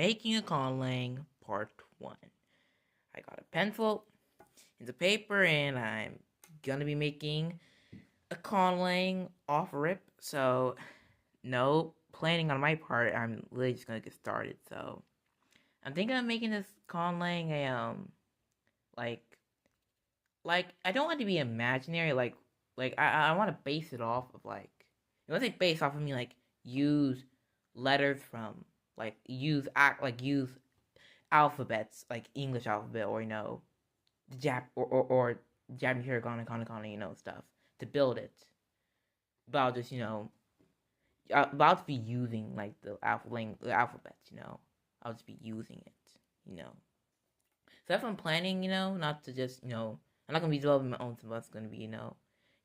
making a Conlang part 1. I got a pencil and the paper, and I'm gonna be making a Conlang off rip. So, no planning on my part. I'm literally just gonna get started. So, I'm thinking of making this Conlang a like I don't want it to be imaginary. I want to base it off of when I say base off of me like use letters from use alphabets like English alphabet or or Japanese hiragana stuff to build it. But I'll just I'll just be using like the alphabets. I'll just be using it. So that's what I'm planning. Not to just I'm not gonna be developing my own stuff. It's gonna be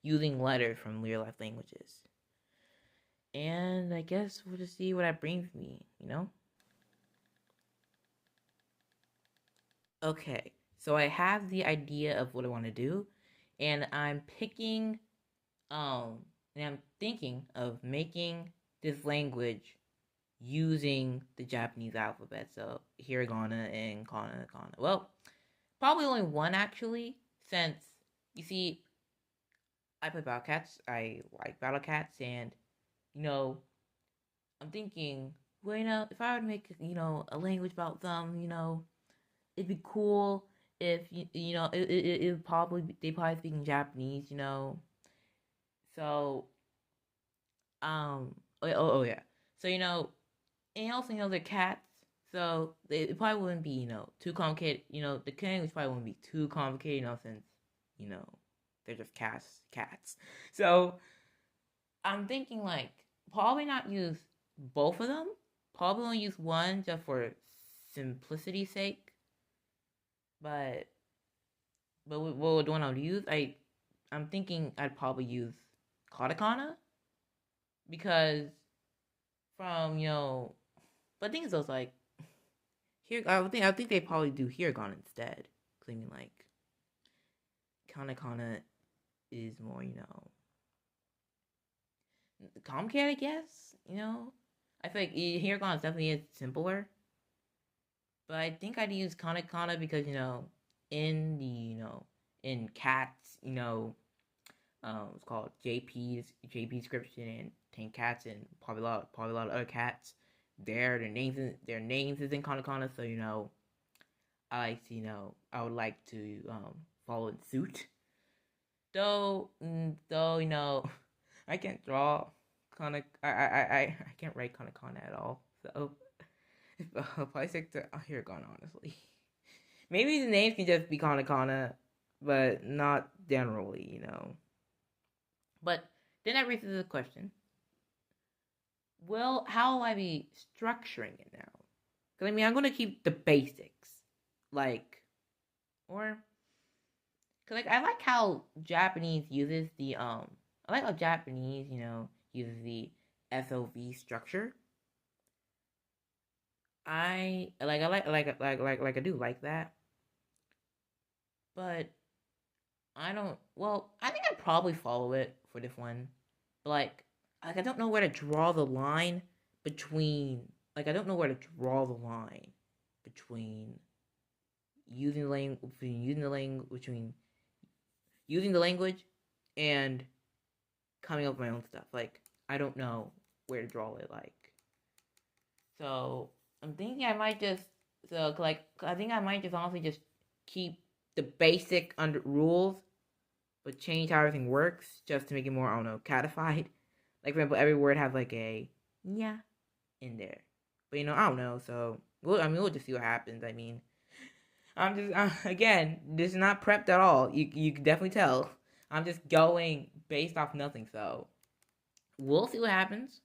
using letters from real life languages. And I guess we'll just see what that brings me. Okay, so I have the idea of what I want to do, and I'm picking, and I'm thinking of making this language using the Japanese alphabet. So hiragana and kana. Well, probably only one actually, since you see, I play Battle Cats. I like Battle Cats, and you know, I'm thinking, well, if I would make a language about them, it'd be cool if it would they probably speak in Japanese. So yeah. So and also they're cats, so it probably wouldn't be too complicated. The language probably wouldn't be too complicated. Since you know they're just cats. So I'm thinking like probably not use both of them. Probably only use one just for simplicity's sake. But what one I would use? I'm thinking I'd probably use katakana because from but the thing is though, like here I think they probably do hiragana instead. Cause I mean like katakana is more complicated, I guess. I feel like hiragana definitely is simpler. But I think I'd use katakana because in the in cats it's called JP description and Tank Cats and probably a lot of other cats. Their names is in katakana, so I like to I would like to follow in suit. Though I can't draw I can't write katakana at all. So I'll probably stick to hiragana, honestly. Maybe the names can just be katakana, but not generally. But then that raises the question: well, how will I be structuring it now? Because I'm gonna keep the basics, or because I like how Japanese uses the I like how Japanese uses the SOV structure. I do like that, but I don't. Well, I think I'd probably follow it for this one, but I don't know where to draw the line between. I don't know where to draw the line between using the language using the language and coming up with my own stuff. I don't know where to draw it. So I'm thinking I might just I think I might just honestly just keep the basic under rules, but change how everything works just to make it more I don't know catified. Like for example, every word has like a yeah in there, but I don't know. So we'll just see what happens. I'm just again, this is not prepped at all. You can definitely tell. I'm just going based off nothing. So we'll see what happens.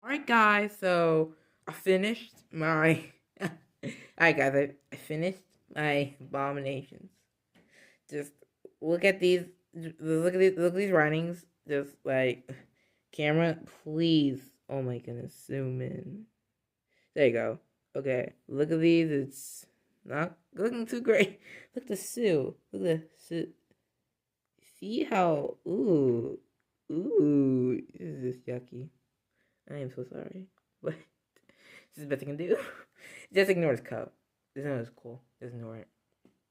All right, guys. So I finished my. Alright, guys. I finished my abominations. Just look at these. Look at these writings. Just like camera, please. Oh my goodness, zoom in. There you go. Okay, look at these. It's not looking too great. Look at the Sue. Look at the Sue. See how? Ooh. This is yucky. I am so sorry, but this is the best I can do. Just ignore this cup. This one is cool. Just ignore it.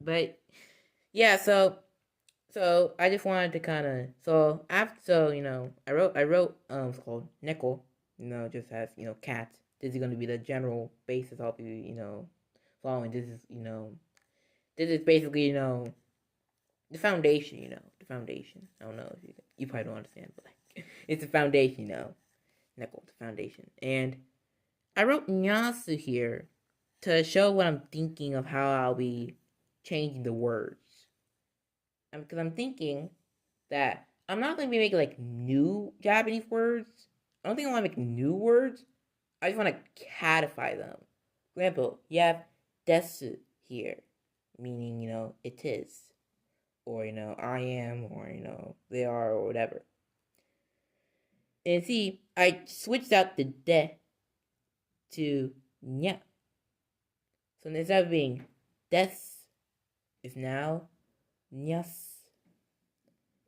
But yeah, so I just wanted to kind of I wrote it's called Nickel. Just as cats. This is going to be the general basis I'll be following. This is basically the foundation. The foundation. I don't know if you probably don't understand, but like, it's the foundation. Nickel, the foundation, and I wrote Nyasu here to show what I'm thinking of how I'll be changing the words. Because I'm thinking that I'm not going to be making like new Japanese words. I don't think I want to make new words. I just want to catify them. For example, you have desu here, meaning, it is. Or, I am, or, they are, or whatever. And see, I switched out the de to nya. So instead of being des, it's now nyas.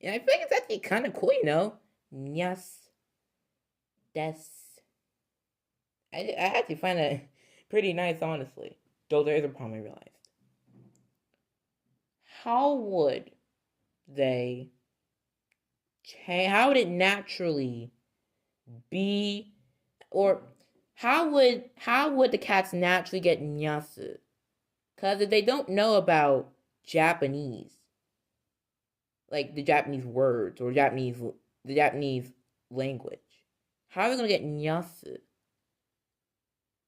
And I think it's actually kind of cool, nyas, des. I actually find that pretty nice, honestly. Though there is a problem I realized. How would they change? How would it naturally be, or how would the cats naturally get nyasu? Because if they don't know about Japanese, like the Japanese words or the Japanese language, how are they gonna get nyasu?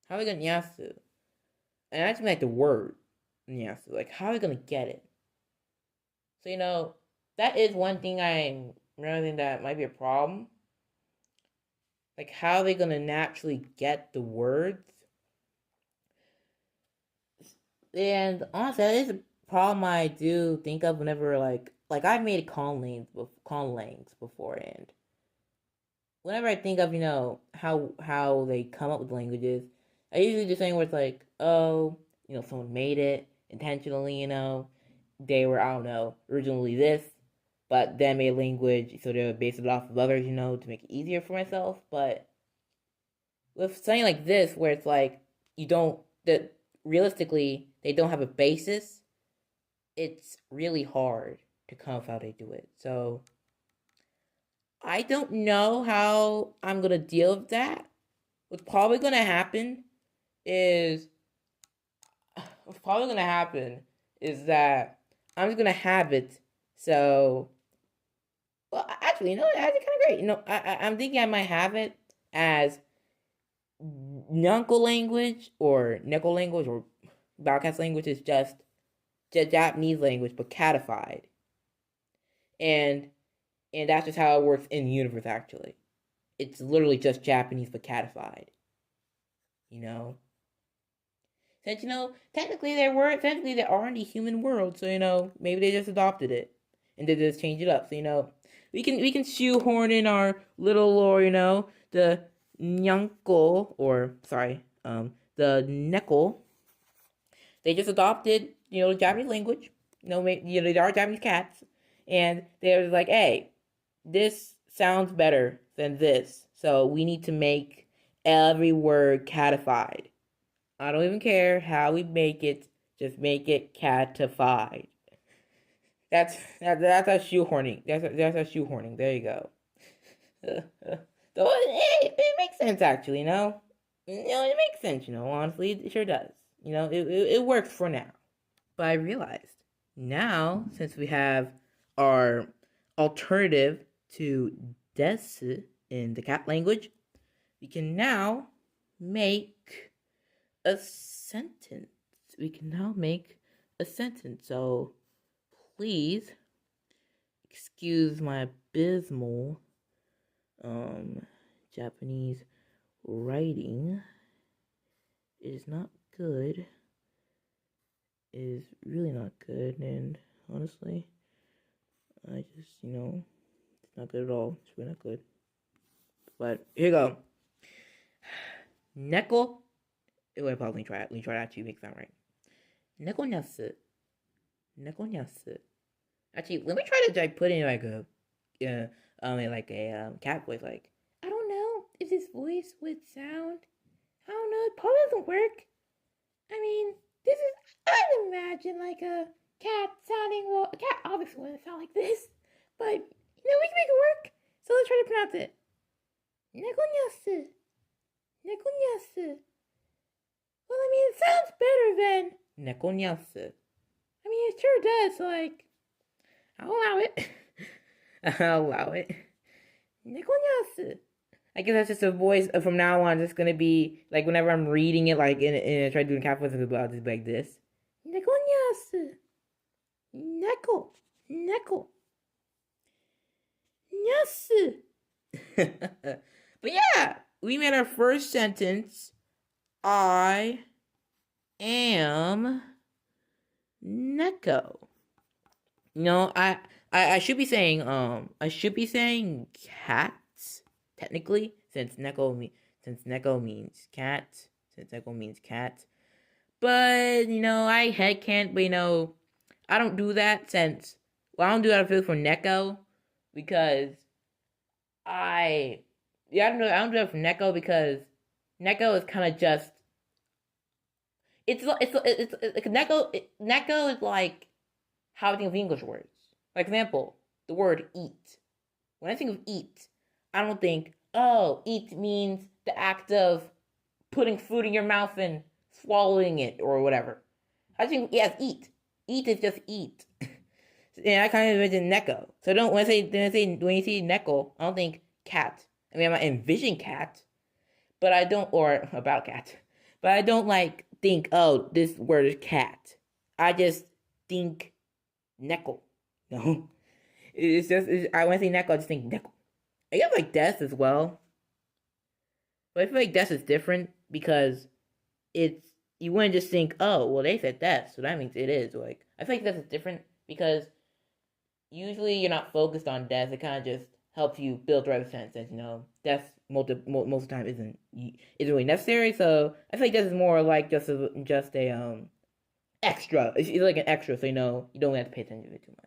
How are they gonna nyasu? And I just mean like the word nyasu. Like, how are they gonna get it? So that is one thing I'm realizing that might be a problem. Like, how are they gonna naturally get the words? And honestly, that is a problem I do think of whenever like I've made conlangs before, and whenever I think of how they come up with languages, I usually just think where it's like, oh, someone made it intentionally, they were, I don't know, originally this, but then made a language so they would base it off of others, to make it easier for myself. But with something like this, where it's like that realistically they don't have a basis, it's really hard to come up with how they do it. So I don't know how I'm gonna deal with that. What's probably gonna happen is that I'm just gonna have it. So, well, actually, that's kind of great. I'm thinking I might have it as Nunko language or Neko language or Bowcats language is just Japanese language but catified, and that's just how it works in the universe. Actually, it's literally just Japanese but catified. Since technically they are in the human world, so maybe they just adopted it and they just change it up. So we can shoehorn in our little, or the nyanko, or sorry, the neko. They just adopted the Japanese language. They are Japanese cats, and they were like, hey, this sounds better than this, so we need to make every word catified. I don't even care how we make it, just make it catified. That's a shoehorning. That's a shoehorning. There you go. So it makes sense, actually. It makes sense. Honestly, it sure does. It works for now. But I realized now, since we have our alternative to des in the cat language, we can now make a sentence. So please excuse my abysmal Japanese writing. It is not good. It is really not good, and honestly, it's not good at all. It's really not good. But here you go. Neko. Wait, pause. Let me try it. Let me try that to make it sound right. Neko nyasu. Neko nyasu. Actually, let me try to put in like a cat voice. Like, I don't know if this voice would sound. I don't know. It probably doesn't work. I mean, I'd imagine like a cat sounding. Well, a cat obviously wouldn't sound like this, but we can make it work. So let's try to pronounce it. Nekonyasu. Nekonyasu. Well, I mean, it sounds better than nekonyasu. I mean, it sure does. So, like, I'll allow it. I'll allow it. Nekonyasu. I guess that's just a voice from now on. It's gonna be like whenever I'm reading it, like in try doing cat voice, I'll just be like this. Nekonyasu. Neko. Neko. Nyasu. But yeah, we made our first sentence. I am Neko. I should be saying cats technically, since Neko means cat. But I headcanon, but I don't do that I don't do that for Neko because I don't do that for Neko because Neko is kind of just it's Neko is like how I think of English words. For example, the word eat. When I think of eat, I don't think, oh, eat means the act of putting food in your mouth and swallowing it or whatever. I think, yes, eat. Eat is just eat. And I kind of envision Neko. So when you see Neko, I don't think cat. I mean, I might envision cat, but I don't, or about cat. But I don't think, oh, this word is cat. I just think Neko. No. It's just, when I say Neko, I just think Neko. I guess death as well. But I feel like death is different because you wouldn't just think, oh, well, they said death, so that means it is. I feel like death is different because usually you're not focused on death. It kind of just helps you build the right sense. And, death most of the time isn't really necessary. So I feel like death is more like just a extra. It's like an extra, so you don't have to pay attention to it too much.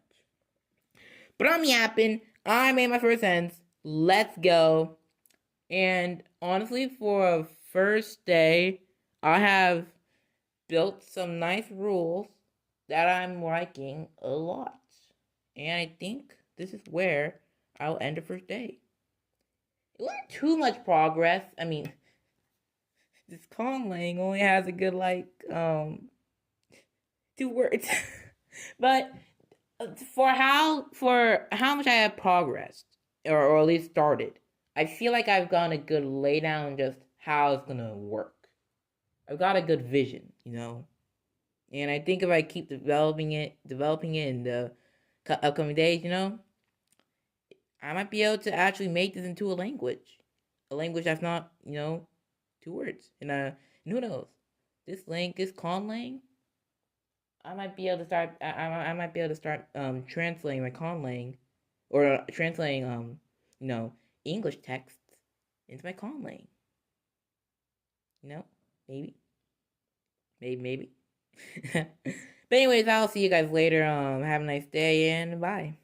But I'm yapping. I made my first sentence. Let's go. And honestly, for a first day, I have built some nice rules that I'm liking a lot. And I think this is where I'll end the first day. It wasn't too much progress. I mean, this Conlang only has a good 2 words. But for how much I have progressed, or at least started, I feel like I've gotten a good laydown just how it's gonna work. I've got a good vision, and I think if I keep developing it in the upcoming days, I might be able to actually make this into a language that's not 2 words. And who knows? This Conlang. I might be able to start. I might be able to start translating my Conlang, or translating English texts into my Conlang. Maybe. But anyways, I'll see you guys later. Have a nice day and bye.